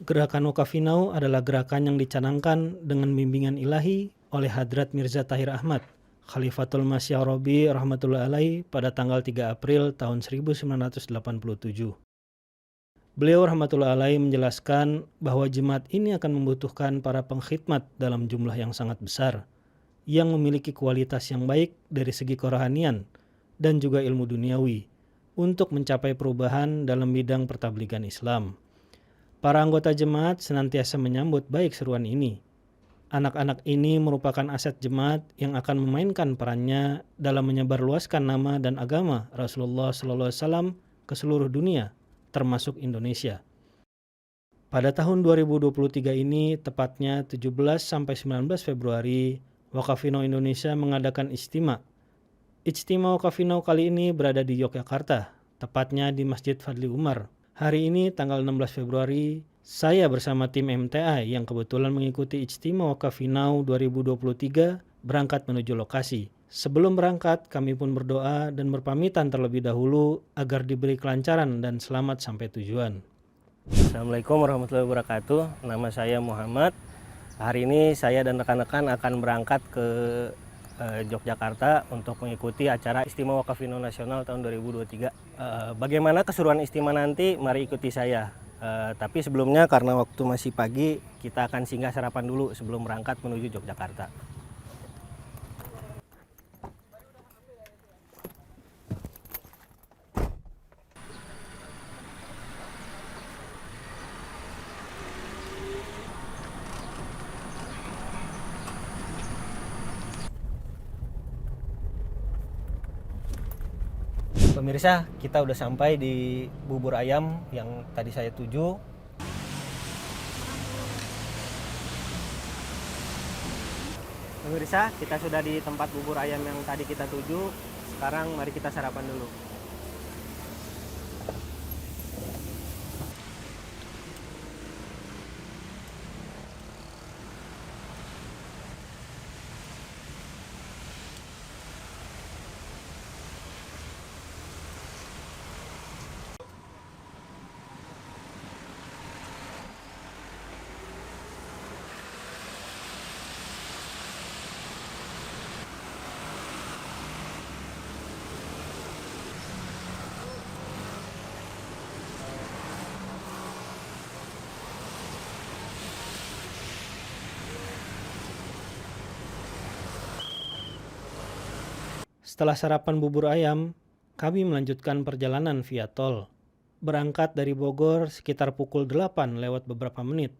Gerakan Wakafinau adalah gerakan yang dicanangkan dengan bimbingan ilahi oleh Hadrat Mirza Tahir Ahmad, Khalifatul Masih Robi rahmatullah alaih pada tanggal 3 April tahun 1987. Beliau rahmatullah alaih menjelaskan bahwa jemaat ini akan membutuhkan para pengkhidmat dalam jumlah yang sangat besar, yang memiliki kualitas yang baik dari segi kerohanian dan juga ilmu duniawi, untuk mencapai perubahan dalam bidang pertabligan Islam. Para anggota jemaat senantiasa menyambut baik seruan ini. Anak-anak ini merupakan aset jemaat yang akan memainkan perannya dalam menyebarluaskan nama dan agama Rasulullah SAW ke seluruh dunia, termasuk Indonesia. Pada tahun 2023 ini, tepatnya 17-19 Februari, Wakafino Indonesia mengadakan Ijtima. Ijtima Wakafino kali ini berada di Yogyakarta, tepatnya di Masjid Fadli Umar. Hari ini tanggal 16 Februari, saya bersama tim MTA yang kebetulan mengikuti Ijtima Wakafinau 2023 berangkat menuju lokasi. Sebelum berangkat, kami pun berdoa dan berpamitan terlebih dahulu agar diberi kelancaran dan selamat sampai tujuan. Assalamualaikum warahmatullahi wabarakatuh. Nama saya Muhammad. Hari ini saya dan rekan-rekan akan berangkat ke Yogyakarta untuk mengikuti acara Ijtima Wakafinau Nasional tahun 2023. Bagaimana keseruan Ijtima nanti? Mari ikuti saya. Tapi sebelumnya karena waktu masih pagi, kita akan singgah sarapan dulu sebelum berangkat menuju Yogyakarta. Pemirsa, kita udah sampai di Bubur Ayam yang tadi saya tuju. Pemirsa, kita sudah di tempat bubur ayam yang tadi kita tuju. Sekarang mari kita sarapan dulu. Setelah sarapan bubur ayam, kami melanjutkan perjalanan via tol. Berangkat dari Bogor sekitar pukul 8 lewat beberapa menit.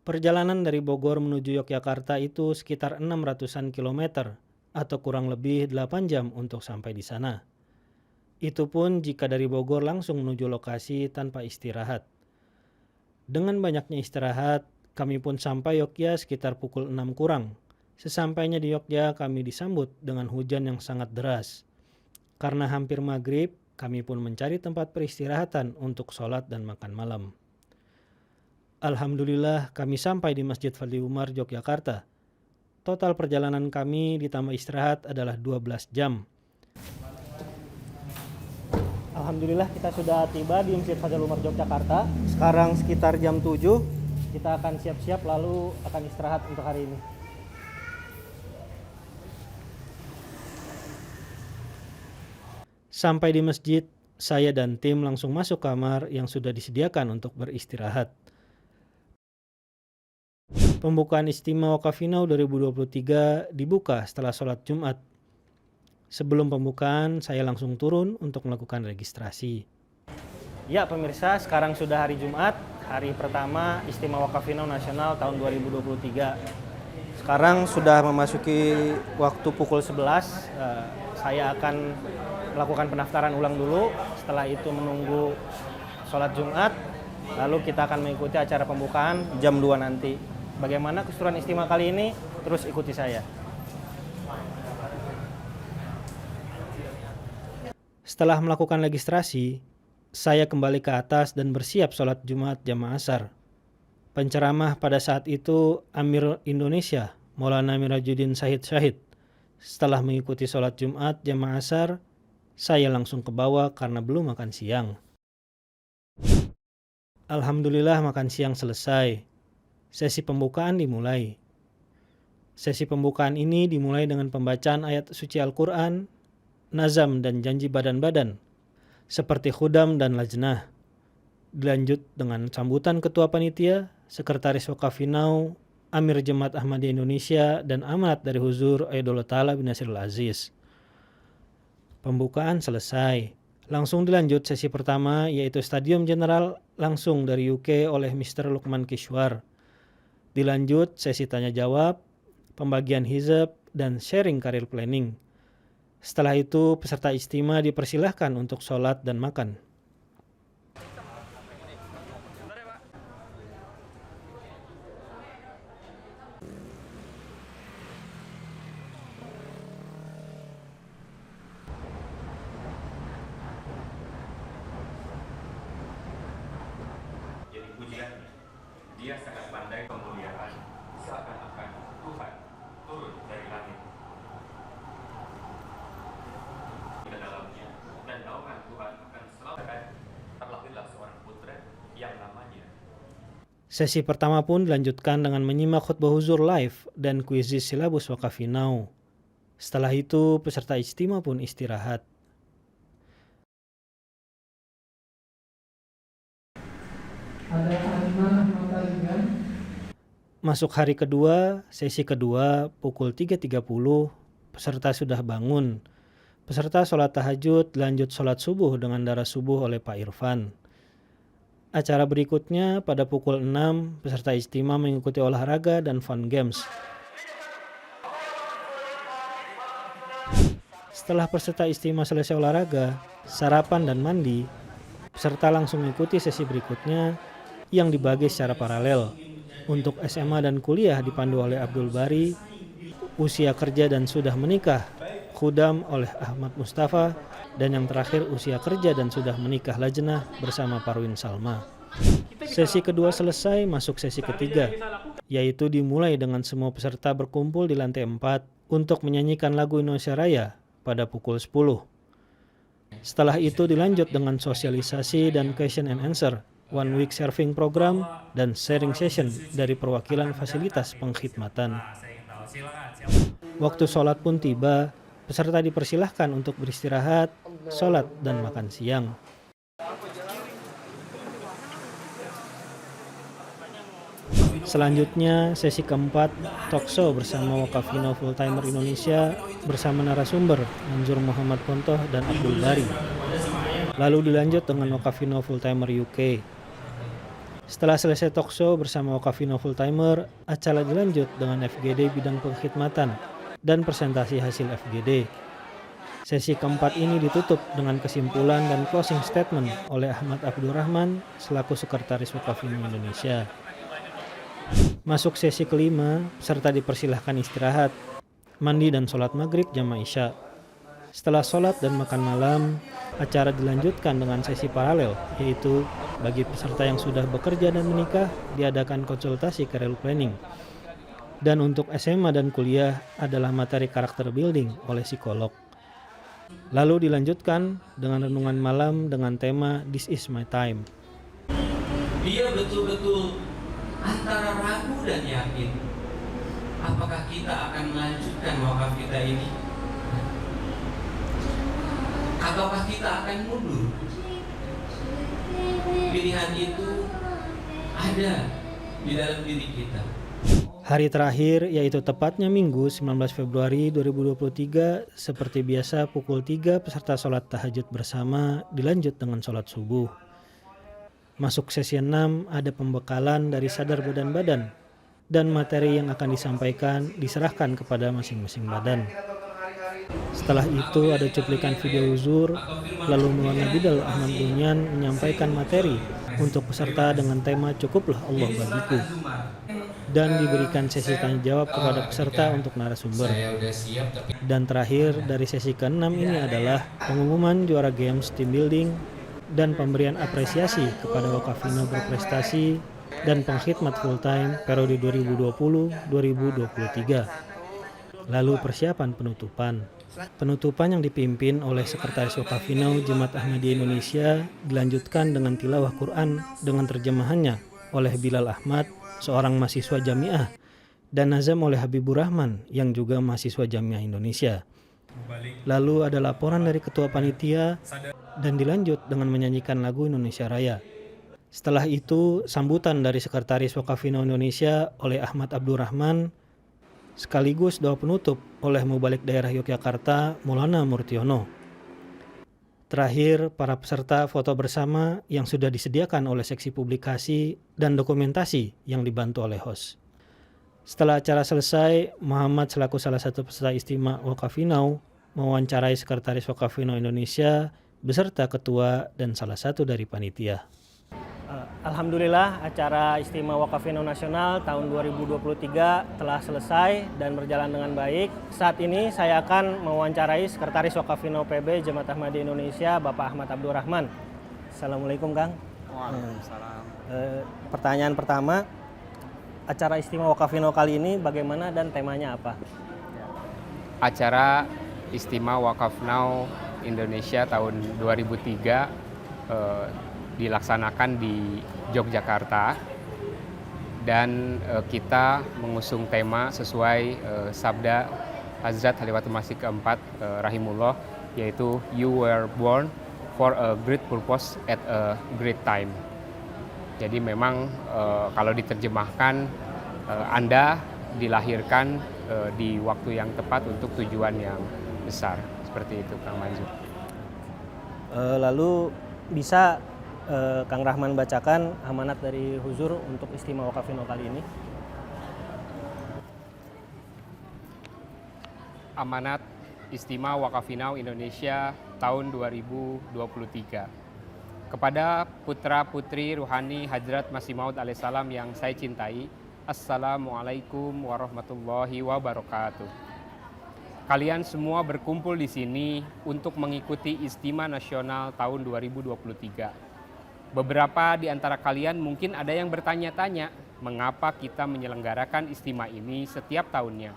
Perjalanan dari Bogor menuju Yogyakarta itu sekitar 600-an kilometer atau kurang lebih 8 jam untuk sampai di sana. Itu pun jika dari Bogor langsung menuju lokasi tanpa istirahat. Dengan banyaknya istirahat, kami pun sampai Yogyakarta sekitar pukul 6 kurang. Sesampainya di Yogyakarta, kami disambut dengan hujan yang sangat deras. Karena hampir maghrib, kami pun mencari tempat peristirahatan untuk sholat dan makan malam. Alhamdulillah, kami sampai di Masjid Fadli Umar, Yogyakarta. Total perjalanan kami ditambah istirahat adalah 12 jam. Alhamdulillah, kita sudah tiba di Masjid Fadli Umar, Yogyakarta. Sekarang sekitar jam 7, kita akan siap-siap lalu akan istirahat untuk hari ini. Sampai di masjid, saya dan tim langsung masuk kamar yang sudah disediakan untuk beristirahat. Pembukaan Ijtima Wakafinau 2023 dibuka setelah sholat Jumat. Sebelum pembukaan, saya langsung turun untuk melakukan registrasi. Ya pemirsa, sekarang sudah hari Jumat, hari pertama Ijtima Wakafinau Nasional tahun 2023. Sekarang sudah memasuki waktu pukul 11, saya akan melakukan pendaftaran ulang dulu, setelah itu menunggu sholat Jumat, lalu kita akan mengikuti acara pembukaan jam 2 nanti. Bagaimana keseruan Ijtima kali ini? Terus ikuti saya. Setelah melakukan registrasi, saya kembali ke atas dan bersiap sholat Jumat jamaah asar. Penceramah pada saat itu Amir Indonesia, Maulana Mirajuddin Syahid. Setelah mengikuti sholat Jumat jamaah asar, saya langsung ke bawah karena belum makan siang. Alhamdulillah makan siang selesai. Sesi pembukaan dimulai. Sesi pembukaan ini dimulai dengan pembacaan ayat suci Al-Quran, nazam dan janji badan-badan, seperti khudam dan lajnah. Dilanjut dengan sambutan Ketua Panitia, Sekretaris Wakaf Finau, Amir Jemaat Ahmadiyah Indonesia, dan amanat dari Huzur Aidullah Ta'ala bin Nasirul Aziz. Pembukaan selesai. Langsung dilanjut sesi pertama, yaitu Stadium General langsung dari UK oleh Mr. Lukman Kishwar. Dilanjut sesi tanya jawab, pembagian hizab, dan sharing career planning. Setelah itu peserta istimewa dipersilahkan untuk sholat dan makan. Jadi pujiannya, dia sangat pandai kemuliaan, seakan-akan Tuhan turun dari langit ke dalamnya, dan naungan Tuhan akan selalu terlahirlah seorang putra yang namanya. Sesi pertama pun dilanjutkan dengan menyimak khutbah huzur live dan kuisis silabus Wakaf Finau. Setelah itu peserta istimewa pun istirahat. Masuk hari kedua, sesi kedua pukul 3.30, peserta sudah bangun. Peserta sholat tahajud lanjut sholat subuh dengan darah subuh oleh Pak Irfan. Acara berikutnya pada pukul 6, peserta istimewa mengikuti olahraga dan fun games. Setelah peserta istimewa selesai olahraga, sarapan dan mandi, peserta langsung mengikuti sesi berikutnya yang dibagi secara paralel. Untuk SMA dan kuliah dipandu oleh Abdul Bari, usia kerja dan sudah menikah, khudam oleh Ahmad Mustafa, dan yang terakhir usia kerja dan sudah menikah lajnah bersama Parwin Salma. Sesi kedua selesai, masuk sesi ketiga, yaitu dimulai dengan semua peserta berkumpul di lantai 4 untuk menyanyikan lagu Indonesia Raya pada pukul 10. Setelah itu dilanjut dengan sosialisasi dan question and answer, one week serving program, dan sharing session dari perwakilan fasilitas pengkhidmatan. Waktu sholat pun tiba, peserta dipersilahkan untuk beristirahat, sholat, dan makan siang. Selanjutnya, sesi keempat, talkshow bersama Wakaf Finau Full Timer Indonesia bersama narasumber Manzur Muhammad Pontoh dan Abdul Bari. Lalu dilanjut dengan Wakaf Finau Full Timer UK. Setelah selesai talkshow bersama Wakaf Finau Full Timer, acara dilanjut dengan FGD bidang pengkhidmatan dan presentasi hasil FGD. Sesi keempat ini ditutup dengan kesimpulan dan closing statement oleh Ahmad Abdurrahman selaku Sekretaris Wakaf Finau Indonesia. Masuk sesi kelima, peserta dipersilahkan istirahat, mandi dan sholat maghrib jamaah isya. Setelah sholat dan makan malam, acara dilanjutkan dengan sesi paralel, yaitu bagi peserta yang sudah bekerja dan menikah, diadakan konsultasi career planning. Dan untuk SMA dan kuliah adalah materi karakter building oleh psikolog. Lalu dilanjutkan dengan renungan malam dengan tema This is my time. Dia betul-betul antara ragu dan yakin. Apakah kita akan melanjutkan wakaf kita ini? Ataukah kita akan mundur? Pilihan itu ada di dalam diri kita. Hari terakhir yaitu tepatnya Minggu 19 Februari 2023, seperti biasa pukul 3 peserta sholat tahajud bersama dilanjut dengan sholat subuh. Masuk sesi 6 ada pembekalan dari sadar badan-badan dan materi yang akan disampaikan diserahkan kepada masing-masing badan. Setelah itu ada cuplikan video huzur, lalu Maulana Bidal Ahmad Bunyan menyampaikan materi untuk peserta dengan tema Cukuplah Allah Bagiku, dan diberikan sesi tanya jawab kepada peserta untuk narasumber. Dan terakhir dari sesi ke-6 ini adalah pengumuman juara games team building dan pemberian apresiasi kepada Wakaf Finau berprestasi dan pengkhidmat full time periode 2020-2023. Lalu persiapan penutupan. Penutupan yang dipimpin oleh Sekretaris Wakafinau Jemaat Ahmadiyah Indonesia dilanjutkan dengan tilawah Quran dengan terjemahannya oleh Bilal Ahmad, seorang mahasiswa Jamiah, dan nazam oleh Habibur Rahman yang juga mahasiswa Jamiah Indonesia. Lalu ada laporan dari Ketua Panitia dan dilanjut dengan menyanyikan lagu Indonesia Raya. Setelah itu, sambutan dari Sekretaris Wakafinau Indonesia oleh Ahmad Abdurrahman, sekaligus doa penutup oleh Mubalik Daerah Yogyakarta Maulana Murtiono. Terakhir, para peserta foto bersama yang sudah disediakan oleh seksi publikasi dan dokumentasi yang dibantu oleh host. Setelah acara selesai, Muhammad selaku salah satu peserta istimewa Wakafinau mewawancarai Sekretaris Wakafinau Indonesia beserta ketua dan salah satu dari panitia. Alhamdulillah, acara Istimewa Wakafinau Nasional tahun 2023 telah selesai dan berjalan dengan baik. Saat ini saya akan mewawancarai Sekretaris Wakafinau PB Jemaat Ahmadiyah Indonesia, Bapak Ahmad Abdurrahman. Assalamualaikum, Kang. Waalaikumsalam. Pertanyaan pertama, acara Istimewa Wakafinau kali ini bagaimana dan temanya apa? Acara Istimewa Wakafinau Indonesia tahun 2003 dilaksanakan di Yogyakarta dan kita mengusung tema sesuai sabda Hazrat Khalifatul Masih keempat rahimullah, yaitu you were born for a great purpose at a great time. Jadi memang kalau diterjemahkan Anda dilahirkan di waktu yang tepat untuk tujuan yang besar, seperti itu Kang Manzur. Lalu bisa Kang Rahman bacakan amanat dari Huzur untuk Istimewa Wakafinau kali ini. Amanat Istimewa Wakafinau Indonesia tahun 2023. Kepada putra-putri ruhani Hadrat Masih Maud alaihissalam yang saya cintai, Assalamualaikum warahmatullahi wabarakatuh. Kalian semua berkumpul di sini untuk mengikuti Istimewa Nasional tahun 2023. Beberapa di antara kalian mungkin ada yang bertanya-tanya, mengapa kita menyelenggarakan istimewa ini setiap tahunnya?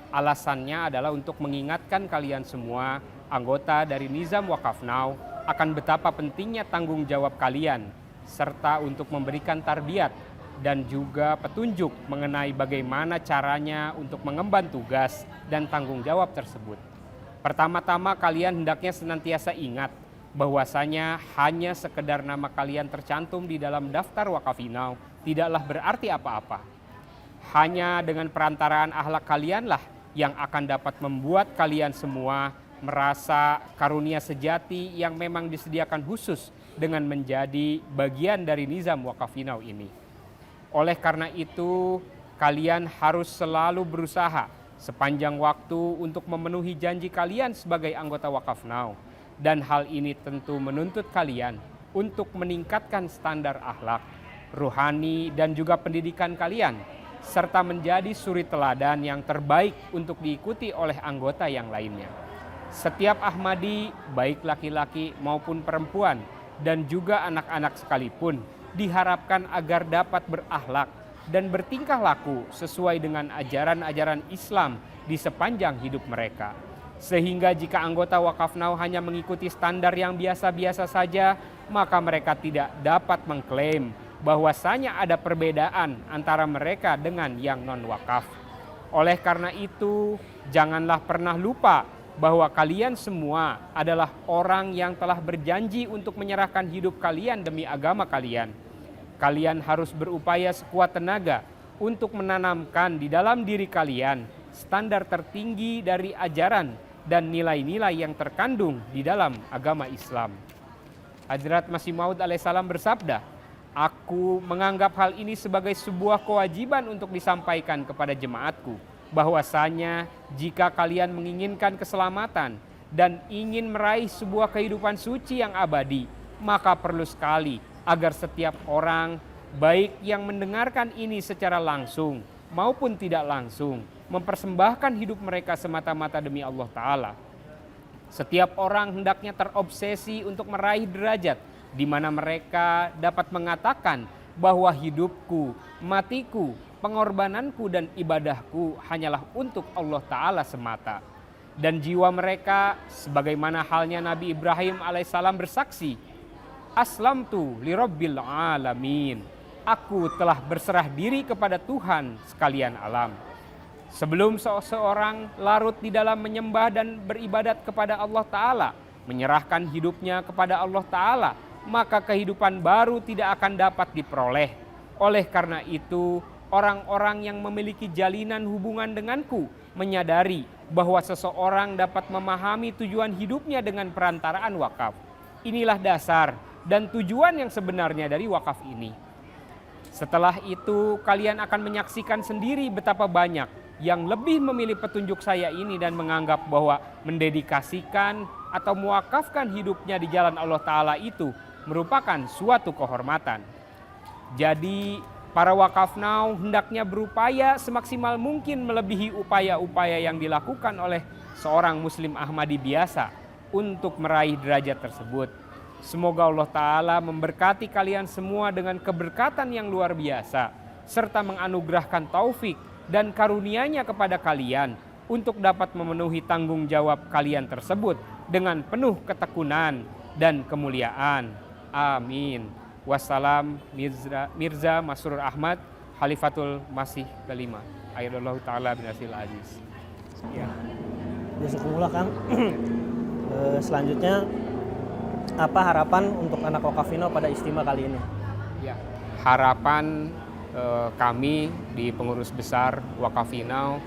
Alasannya adalah untuk mengingatkan kalian semua, anggota dari Nizam Waqafnau, akan betapa pentingnya tanggung jawab kalian, serta untuk memberikan tarbiyat dan juga petunjuk mengenai bagaimana caranya untuk mengemban tugas dan tanggung jawab tersebut. Pertama-tama kalian hendaknya senantiasa ingat bahwasanya hanya sekedar nama kalian tercantum di dalam daftar Wakafinau tidaklah berarti apa-apa. Hanya dengan perantaraan akhlak kalianlah yang akan dapat membuat kalian semua merasa karunia sejati yang memang disediakan khusus dengan menjadi bagian dari Nizam Wakafinau ini. Oleh karena itu, kalian harus selalu berusaha sepanjang waktu untuk memenuhi janji kalian sebagai anggota Waqafnau. Dan hal ini tentu menuntut kalian untuk meningkatkan standar akhlak, ruhani, dan juga pendidikan kalian, serta menjadi suri teladan yang terbaik untuk diikuti oleh anggota yang lainnya. Setiap Ahmadi, baik laki-laki maupun perempuan, dan juga anak-anak sekalipun, diharapkan agar dapat berakhlak dan bertingkah laku sesuai dengan ajaran-ajaran Islam di sepanjang hidup mereka. Sehingga jika anggota Waqafnau hanya mengikuti standar yang biasa-biasa saja, maka mereka tidak dapat mengklaim bahwasanya ada perbedaan antara mereka dengan yang non-wakaf. Oleh karena itu, janganlah pernah lupa bahwa kalian semua adalah orang yang telah berjanji untuk menyerahkan hidup kalian demi agama kalian. Kalian harus berupaya sekuat tenaga untuk menanamkan di dalam diri kalian standar tertinggi dari ajaran dan nilai-nilai yang terkandung di dalam agama Islam. Hadrat Masih Maud alaihissalam bersabda, "Aku menganggap hal ini sebagai sebuah kewajiban untuk disampaikan kepada jemaatku, bahwasanya jika kalian menginginkan keselamatan dan ingin meraih sebuah kehidupan suci yang abadi, maka perlu sekali agar setiap orang, baik yang mendengarkan ini secara langsung maupun tidak langsung, mempersembahkan hidup mereka semata-mata demi Allah Ta'ala. Setiap orang hendaknya terobsesi untuk meraih derajat di mana mereka dapat mengatakan bahwa hidupku, matiku pengorbananku dan ibadahku hanyalah untuk Allah Ta'ala semata. Dan jiwa mereka sebagaimana halnya Nabi Ibrahim alaihissalam bersaksi, Aslamtu lirabbil alamin. Aku telah berserah diri kepada Tuhan sekalian alam. Sebelum seseorang larut di dalam menyembah dan beribadat kepada Allah Ta'ala, menyerahkan hidupnya kepada Allah Ta'ala, maka kehidupan baru tidak akan dapat diperoleh. Oleh karena itu, orang-orang yang memiliki jalinan hubungan denganku menyadari bahwa seseorang dapat memahami tujuan hidupnya dengan perantaraan wakaf. Inilah dasar dan tujuan yang sebenarnya dari wakaf ini. Setelah itu, kalian akan menyaksikan sendiri betapa banyak yang lebih memilih petunjuk saya ini dan menganggap bahwa mendedikasikan atau mewakafkan hidupnya di jalan Allah Ta'ala itu merupakan suatu kehormatan. Jadi, para wakaf now hendaknya berupaya semaksimal mungkin melebihi upaya-upaya yang dilakukan oleh seorang Muslim Ahmadi biasa untuk meraih derajat tersebut. Semoga Allah Ta'ala memberkati kalian semua dengan keberkatan yang luar biasa, serta menganugerahkan taufik dan karunia-Nya kepada kalian untuk dapat memenuhi tanggung jawab kalian tersebut dengan penuh ketekunan dan kemuliaan. Amin. Wassalam. Mirza Masrur Ahmad, Khalifatul Masih kelima. Ayyadallahu ta'ala binasil aziz. Ya. Jazakumullah Kang. Selanjutnya, apa harapan untuk anak Wakafino pada istimewa kali ini? Ya, harapan kami di pengurus besar Wakafinau,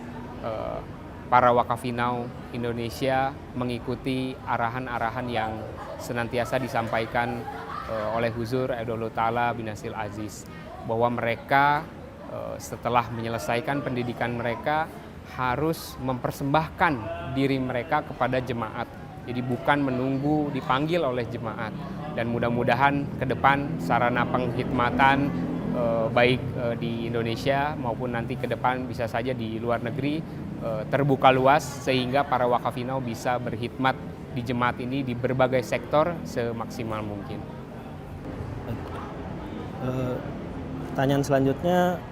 para Wakafinau Indonesia mengikuti arahan-arahan yang senantiasa disampaikan oleh Huzur Ayyadallahu Ta'ala binasil aziz, bahwa mereka setelah menyelesaikan pendidikan mereka harus mempersembahkan diri mereka kepada jemaat. Jadi bukan menunggu dipanggil oleh jemaat. Dan mudah-mudahan ke depan sarana penghikmatan baik di Indonesia maupun nanti ke depan bisa saja di luar negeri terbuka luas sehingga para Wakafinau bisa berkhidmat di jemaat ini di berbagai sektor semaksimal mungkin. Pertanyaan selanjutnya,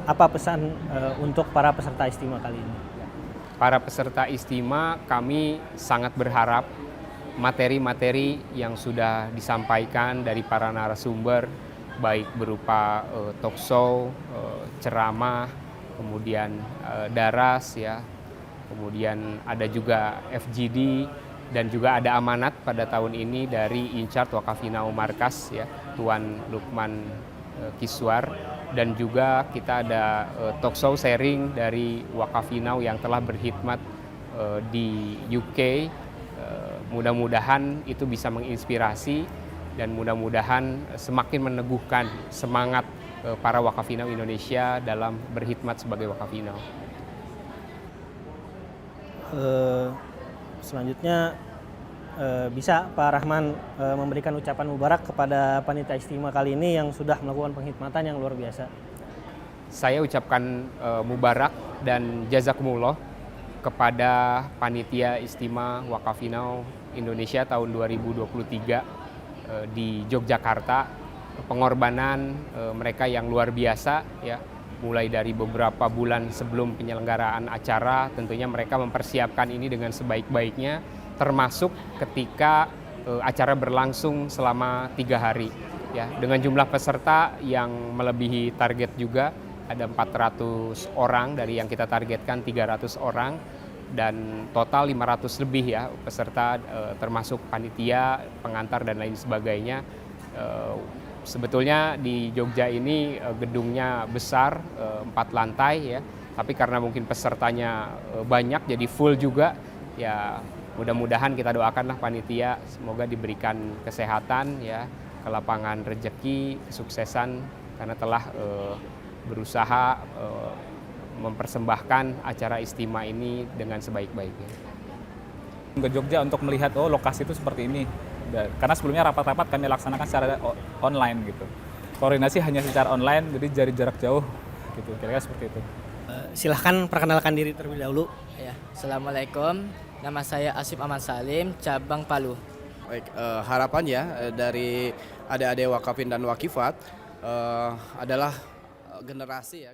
apa pesan untuk para peserta istimewa kali ini? Para peserta istimewa, kami sangat berharap materi-materi yang sudah disampaikan dari para narasumber, baik berupa talkshow, ceramah, kemudian daras, ya, kemudian ada juga FGD, dan juga ada amanat pada tahun ini dari In-Charge Wakafinau Markas, ya, Tuan Lukman Kiswar, dan juga kita ada talkshow sharing dari Wakafinau yang telah berkhidmat di UK. Mudah-mudahan itu bisa menginspirasi dan mudah-mudahan semakin meneguhkan semangat para Wakafinau Indonesia dalam berkhidmat sebagai Wakafinau. Selanjutnya, bisa Pak Rahman memberikan ucapan mubarak kepada panitia istimewa kali ini yang sudah melakukan penghikmatan yang luar biasa. Saya ucapkan mubarak dan jazakumullah kepada panitia istimewa Wakafinau Indonesia tahun 2023 di Yogyakarta. Pengorbanan mereka yang luar biasa, ya, mulai dari beberapa bulan sebelum penyelenggaraan acara, tentunya mereka mempersiapkan ini dengan sebaik-baiknya, termasuk ketika acara berlangsung selama 3 hari, ya, dengan jumlah peserta yang melebihi target juga. Ada 400 orang dari yang kita targetkan 300 orang, dan total 500 lebih, ya, peserta termasuk panitia, pengantar dan lain sebagainya. Sebetulnya di Jogja ini gedungnya besar, 4 lantai, ya, tapi karena mungkin pesertanya banyak jadi full juga, ya. Mudah-mudahan kita doakanlah panitia semoga diberikan kesehatan, ya, kelapangan rezeki, kesuksesan karena telah berusaha mempersembahkan acara istimewa ini dengan sebaik-baiknya. Ke Jogja untuk melihat lokasi itu seperti ini. Karena sebelumnya rapat-rapat kami laksanakan secara online gitu. Koordinasi hanya secara online, jadi dari jarak jauh gitu. Kira-kira seperti itu. Silahkan perkenalkan diri terlebih dahulu. Ya, Assalamualaikum. Nama saya Asif Ahmad Salim, cabang Palu. Baik, harapan ya dari adik-adik wakafin dan wakifat adalah generasi